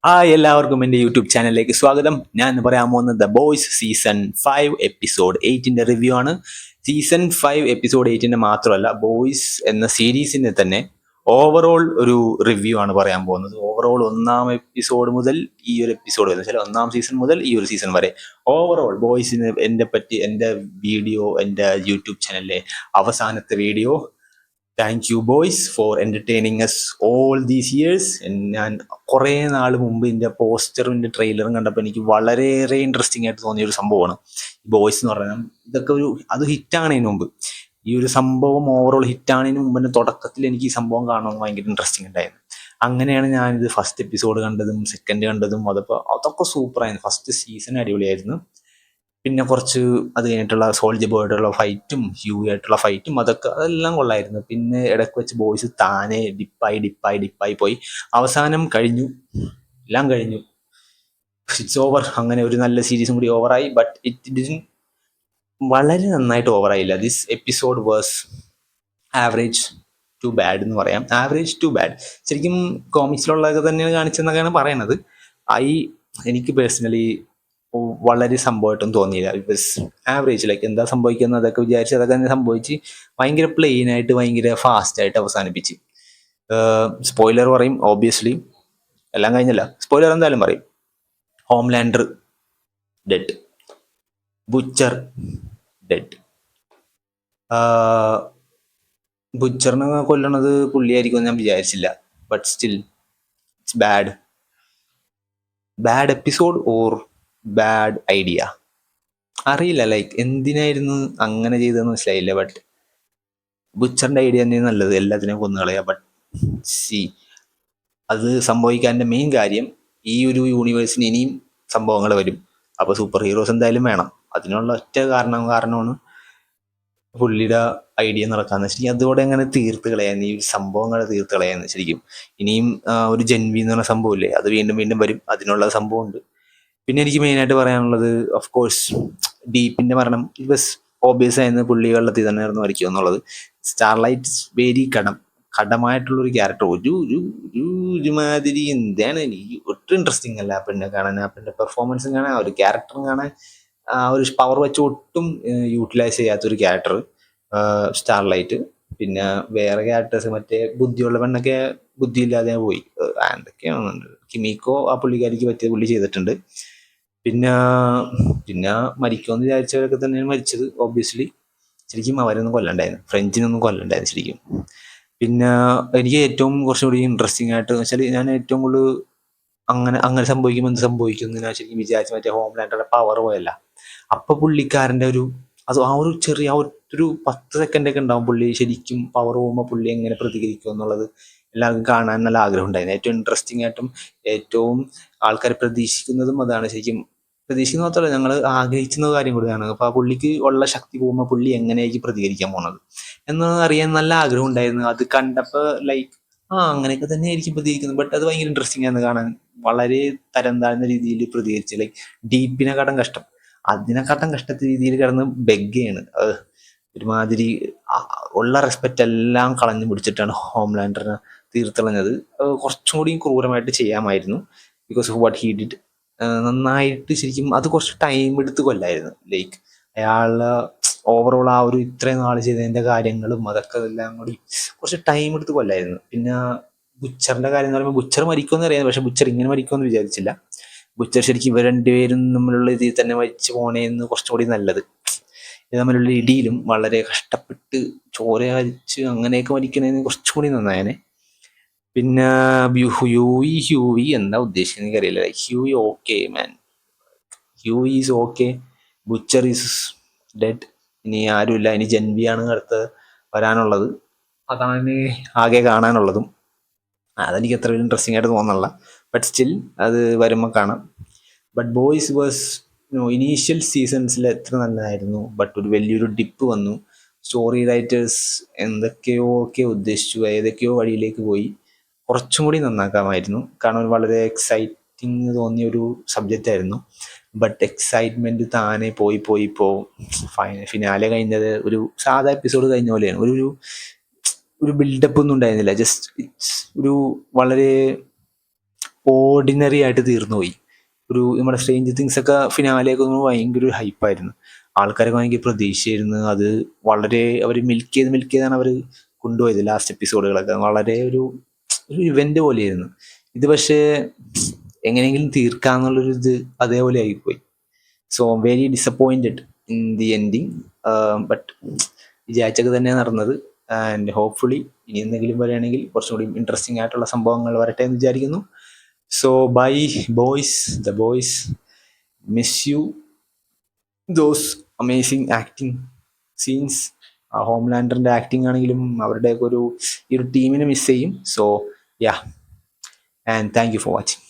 എല്ലാവർക്കും എൻ്റെ യൂട്യൂബ് ചാനലിലേക്ക് സ്വാഗതം. ഞാൻ ഇന്ന് പറയാൻ പോകുന്നത് ദ ബോയ്സ് സീസൺ 5 എപ്പിസോഡ് 8ൻ്റെ റിവ്യൂ ആണ്. സീസൺ 5 എപ്പിസോഡ് 8ൻ്റെ മാത്രമല്ല, ബോയ്സ് എന്ന സീരീസിൻ്റെ തന്നെ ഓവറോൾ ഒരു റിവ്യൂ ആണ് പറയാൻ പോകുന്നത്. ഓവറോൾ ഒന്നാം എപ്പിസോഡ് മുതൽ ഈ ഒരു എപ്പിസോഡ് വരെ, വെച്ചാൽ ഒന്നാം സീസൺ മുതൽ ഈ ഒരു സീസൺ വരെ ഓവറോൾ ബോയ്സിന് എൻ്റെ വീഡിയോ, എൻ്റെ യൂട്യൂബ് ചാനലിലെ അവസാനത്തെ video. Thank you boys for entertaining us all these years. ഞാൻ കുറേ നാൾ മുമ്പ് ഇതിൻ്റെ പോസ്റ്ററും ഇതിൻ്റെ ട്രെയിലറും കണ്ടപ്പോൾ എനിക്ക് വളരെയേറെ ഇൻട്രസ്റ്റിംഗ് ആയിട്ട് തോന്നിയ ഒരു സംഭവമാണ് ഈ ബോയ്സ് എന്ന് പറഞ്ഞാൽ. ഇതൊക്കെ അത് ഹിറ്റാണതിന് മുമ്പ്, ഈ ഒരു സംഭവം ഓവറോൾ ഹിറ്റാണതിന് മുമ്പ് തന്നെ തുടക്കത്തിൽ എനിക്ക് ഈ സംഭവം കാണാൻ ഭയങ്കര ഇൻട്രസ്റ്റിംഗ് ഉണ്ടായിരുന്നു. അങ്ങനെയാണ് ഞാനിത് ഫസ്റ്റ് എപ്പിസോഡ് കണ്ടതും സെക്കൻഡ് കണ്ടതും. അതൊക്കെ സൂപ്പറായിരുന്നു. ഫസ്റ്റ് സീസൺ അടിപൊളിയായിരുന്നു. പിന്നെ കുറച്ച് അത് കഴിഞ്ഞിട്ടുള്ള സോൾജർ ബോയായിട്ടുള്ള ഫൈറ്റും ആയിട്ടുള്ള ഫൈറ്റും അതെല്ലാം കൊള്ളായിരുന്നു. പിന്നെ ഇടയ്ക്ക് വെച്ച് ബോയ്സ് താനെ ഡിപ്പായി പോയി. അവസാനം കഴിഞ്ഞു, എല്ലാം കഴിഞ്ഞു, ഇറ്റ്സ് ഓവർ. അങ്ങനെ ഒരു നല്ല സീരീസും കൂടി ഓവറായി. ബട്ട് ഇറ്റ് വളരെ നന്നായിട്ട് ഓവറായില്ല. This episode was average to bad എന്ന് പറയാം. Average to bad. ശരിക്കും കോമിക്സിലുള്ളതൊക്കെ തന്നെയാണ് കാണിച്ചെന്നൊക്കെയാണ് പറയണത്. എനിക്ക് പേഴ്സണലി വളരെ സംഭവമായിട്ടും തോന്നിയില്ല. ബിക്കോസ് ആവറേജ്, ലൈക്ക് എന്താ സംഭവിക്കുന്നത് അതൊക്കെ വിചാരിച്ച് അതൊക്കെ തന്നെ സംഭവിച്ച് ഭയങ്കര പ്ലെയിൻ ആയിട്ട് ഭയങ്കര ഫാസ്റ്റ് ആയിട്ട് അവസാനിപ്പിച്ച്. സ്പോയിലർ പറയും ഓബ്വിയസ്ലി, എല്ലാം കഴിഞ്ഞല്ല, സ്പോയിലർ എന്തായാലും പറയും. Homelander dead, Butcher dead. ബുച്ചറിനെ കൊല്ലണത് പുള്ളിയായിരിക്കും ഞാൻ വിചാരിച്ചില്ല. But still it's bad episode or bad idea, അറിയില്ല. ലൈക്ക് എന്തിനായിരുന്നു അങ്ങനെ ചെയ്തതെന്ന് മനസ്സിലായില്ല. ബട്ട് ബുച്ചറിൻ്റെ ഐഡിയ തന്നെയാണ് നല്ലത്, എല്ലാത്തിനെയും കൊന്നുകളയാ. ബട്ട് അത് സംഭവിക്കാൻ്റെ മെയിൻ കാര്യം, ഈ ഒരു യൂണിവേഴ്സിന് ഇനിയും സംഭവങ്ങൾ വരും. അപ്പോൾ സൂപ്പർ ഹീറോസ് എന്തായാലും വേണം. അതിനുള്ള ഒറ്റ കാരണമാണ് പുള്ളിയുടെ ഐഡിയ നടക്കാന്ന് ശരിക്കും. അതോടെ അങ്ങനെ തീർത്ത് കളയാന്ന്, ഈ സംഭവങ്ങളെ തീർത്ത് കളയാന്ന് ശരിക്കും. ഇനിയും ഒരു ജെൻവി എന്ന് പറഞ്ഞ സംഭവമില്ലേ, അത് വീണ്ടും വീണ്ടും വരും. അതിനുള്ള സംഭവമുണ്ട്. പിന്നെ എനിക്ക് മെയിനായിട്ട് പറയാനുള്ളത്, ഓഫ് കോഴ്സ് ഡീപ്പിന്റെ മരണം ഇറ്റ് വാസ് ഓബിയസ് ആയിരുന്നു. പുള്ളി വെള്ളത്തിൽ തന്നെ ആയിരുന്നു മരിക്കുക എന്നുള്ളത്. സ്റ്റാർലൈറ്റ് വെരി കടമായിട്ടുള്ളൊരു ക്യാരക്ടർ. ഒരുമാതിരി എന്താണ്, എനിക്ക് ഒട്ടും ഇൻട്രസ്റ്റിംഗ് അല്ല ആ പെണ്ണെ കാണാൻ. ആ പെണ്ണിന്റെ പെർഫോമൻസും കാണാൻ, ആ ഒരു ക്യാരക്ടറും കാണാൻ, ആ ഒരു പവർ വെച്ച് ഒട്ടും യൂട്ടിലൈസ് ചെയ്യാത്തൊരു ക്യാരക്ടർ സ്റ്റാർലൈറ്റ്. പിന്നെ വേറെ ക്യാരക്ടേഴ്സ്, മറ്റേ ബുദ്ധിയുള്ള പെണ്ണൊക്കെ ബുദ്ധിയില്ലാതെ പോയി. എന്തൊക്കെയാണ് കിമിക്കോ ആ പുള്ളിക്കാരിക്ക് പറ്റിയ പുള്ളി ചെയ്തിട്ടുണ്ട്. പിന്നെ മരിക്കുമെന്ന് വിചാരിച്ചവരൊക്കെ തന്നെയാണ് മരിച്ചത് ഓബ്വിയസ്ലി. ശരിക്കും അവരൊന്നും കൊല്ലണ്ടായിരുന്നു, ഫ്രഞ്ചിനൊന്നും കൊല്ലണ്ടായിരുന്നു ശരിക്കും. പിന്നെ എനിക്ക് ഏറ്റവും കുറച്ചുകൂടി ഇൻട്രസ്റ്റിംഗ് ആയിട്ട് വെച്ചാൽ, ഞാൻ ഏറ്റവും കൂടുതൽ അങ്ങനെ സംഭവിക്കുമ്പോൾ എന്ത് സംഭവിക്കും എന്ന് ഞാൻ ശരിക്കും വിചാരിച്ചു. മറ്റേ ഹോംലാൻഡറുടെ പവർ പോയല്ല, അപ്പൊ പുള്ളിക്കാരൻ്റെ ആ ഒരു ചെറിയ ഒരു 10 സെക്കൻഡൊക്കെ ഉണ്ടാവും പുള്ളി ശരിക്കും പവർ പോകുമ്പോൾ പുള്ളി എങ്ങനെ പ്രതികരിക്കും എന്നുള്ളത് എല്ലാവർക്കും കാണാൻ നല്ല ആഗ്രഹം ഉണ്ടായിരുന്നു. ഏറ്റവും ഇൻട്രസ്റ്റിംഗ് ആയിട്ടും ഏറ്റവും ആൾക്കാർ പ്രതീക്ഷിക്കുന്നതും അതാണ് ശരിക്കും. പ്രതീക്ഷിക്കുന്ന മാത്രമല്ല, ഞങ്ങൾ ആഗ്രഹിക്കുന്ന കാര്യം കൂടിയാണ്. അപ്പോൾ ആ പുള്ളിക്ക് ഉള്ള ശക്തി പോകുമ്പോൾ പുള്ളി എങ്ങനെയായിരിക്കും പ്രതികരിക്കാൻ പോണത് എന്ന് അറിയാൻ നല്ല ആഗ്രഹം ഉണ്ടായിരുന്നു. അത് കണ്ടപ്പോൾ ലൈക്ക് അങ്ങനെയൊക്കെ തന്നെ ആയിരിക്കും പ്രതികരിക്കുന്നത്. ബട്ട് അത് ഭയങ്കര ഇൻട്രസ്റ്റിംഗ് ആണ് കാണാൻ. വളരെ തരം താഴ്ന്ന രീതിയിൽ പ്രതികരിച്ച്, ലൈക്ക് ഡീപ്പിനെക്കാട്ടും കഷ്ടം, അതിനെക്കാട്ടും കഷ്ടത്തെ രീതിയിൽ കിടന്ന് ബെഗ്ഗയാണ്. ഒരുമാതിരി ഉള്ള റെസ്പെക്റ്റ് എല്ലാം കളഞ്ഞു പിടിച്ചിട്ടാണ് ഹോംലാൻഡറിനെ തീർത്തളഞ്ഞത്. കുറച്ചും കൂടി ക്രൂരമായിട്ട് ചെയ്യാമായിരുന്നു. Because of what he did. നന്നായിട്ട് ശരിക്കും അത് കുറച്ച് ടൈം എടുത്ത് കൊല്ലായിരുന്നു. ലൈക്ക് അയാളുടെ ഓവറോൾ ആ ഒരു ഇത്രയും നാൾ ചെയ്തതിൻ്റെ കാര്യങ്ങളും അതൊക്കെ എല്ലാം കൂടി കുറച്ച് ടൈം എടുത്ത് കൊല്ലായിരുന്നു. പിന്നെ ബുച്ചറിൻ്റെ കാര്യം എന്ന് പറയുമ്പോൾ, ബുച്ചർ മരിക്കുമെന്ന് അറിയാം, പക്ഷെ ബുച്ചർ ഇങ്ങനെ മരിക്കുമെന്ന് വിചാരിച്ചില്ല. ബുച്ചർ ശരിക്കും ഇവർ രണ്ടുപേരും തമ്മിലുള്ള ഇതിൽ തന്നെ മരിച്ചു പോണേന്ന് കുറച്ചും കൂടി നല്ലത്. ഇത് തമ്മിലുള്ള ഇടിയിലും വളരെ കഷ്ടപ്പെട്ട് ചോര അരിച്ച് അങ്ങനെയൊക്കെ മരിക്കണേന്ന് കുറച്ചും കൂടി നന്നായനെ. പിന്നെ ഹ്യൂയി എന്താ ഉദ്ദേശിക്കുന്നത് എനിക്കറിയില്ല. Huey okay man, Huey is okay. Butcher is dead. ഇനി ആരുമില്ല, ഇനി ജെൻവിയാണ് അടുത്ത് വരാനുള്ളത്. അതാണ് ആകെ കാണാനുള്ളതും. അതെനിക്ക് അത്ര ഇൻട്രസ്റ്റിംഗ് ആയിട്ട് തോന്നണില്ല. ബട്ട് സ്റ്റിൽ അത് വരുമ്പോൾ കാണാം. ബട്ട് ബോയ്സ് വാസ് ഇനീഷ്യൽ സീസൺസിൽ എത്ര നല്ലതായിരുന്നു. ബട്ട് ഒരു വലിയൊരു ഡിപ്പ് വന്നു. സ്റ്റോറി റൈറ്റേഴ്സ് എന്തൊക്കെയോ ഉദ്ദേശിച്ചു, ഏതൊക്കെയോ വഴിയിലേക്ക് പോയി. കുറച്ചും കൂടി നന്നാക്കാമായിരുന്നു. കാരണം വളരെ എക്സൈറ്റിങ് തോന്നിയൊരു സബ്ജക്റ്റ് ആയിരുന്നു. ബട്ട് എക്സൈറ്റ്മെൻറ്റ് താനെ പോയി ഫിനാലെ കഴിഞ്ഞത് ഒരു സാധാ എപ്പിസോഡ് കഴിഞ്ഞ പോലെയാണ്. ഒരു ബിൽഡപ്പ് ഒന്നും ഉണ്ടായിരുന്നില്ല. ജസ്റ്റ് ഇറ്റ്സ് വളരെ ഓർഡിനറി ആയിട്ട് തീർന്നു പോയി. നമ്മുടെ സ്ട്രേഞ്ചർ തിങ്സ് ഒക്കെ ഫിനാലെയൊക്കെ ഭയങ്കര ഒരു ഹൈപ്പായിരുന്നു. ആൾക്കാരൊക്കെ ഭയങ്കര പ്രതീക്ഷയായിരുന്നു. അത് വളരെ അവർ മിൽക്ക് ചെയ്താണ് അവർ കൊണ്ടുപോയത്. ലാസ്റ്റ് എപ്പിസോഡുകളൊക്കെ വളരെ ഒരു ഇവന്റ് പോലെയായിരുന്നു. ഇത് പക്ഷേ എങ്ങനെയെങ്കിലും തീർക്കാന്നുള്ളൊരു ഇത് അതേപോലെ ആയിപ്പോയി. So very disappointed in the ending. But വിചാരിച്ചൊക്കെ തന്നെയാണ് നടന്നത്. ആൻഡ് ഹോപ്പ്ഫുള്ളി ഇനി എന്തെങ്കിലും പറയുകയാണെങ്കിൽ കുറച്ചും കൂടി ഇൻട്രസ്റ്റിംഗ് ആയിട്ടുള്ള സംഭവങ്ങൾ വരട്ടെ എന്ന് വിചാരിക്കുന്നു. So bye boys, the boys, miss you those amazing acting scenes. ഹോംലാൻഡറിൻ്റെ ആക്ടിങ് ആണെങ്കിലും അവരുടെയൊക്കെ ഈ ഒരു ടീമിനെ മിസ് ചെയ്യും. So yeah, and thank you for watching.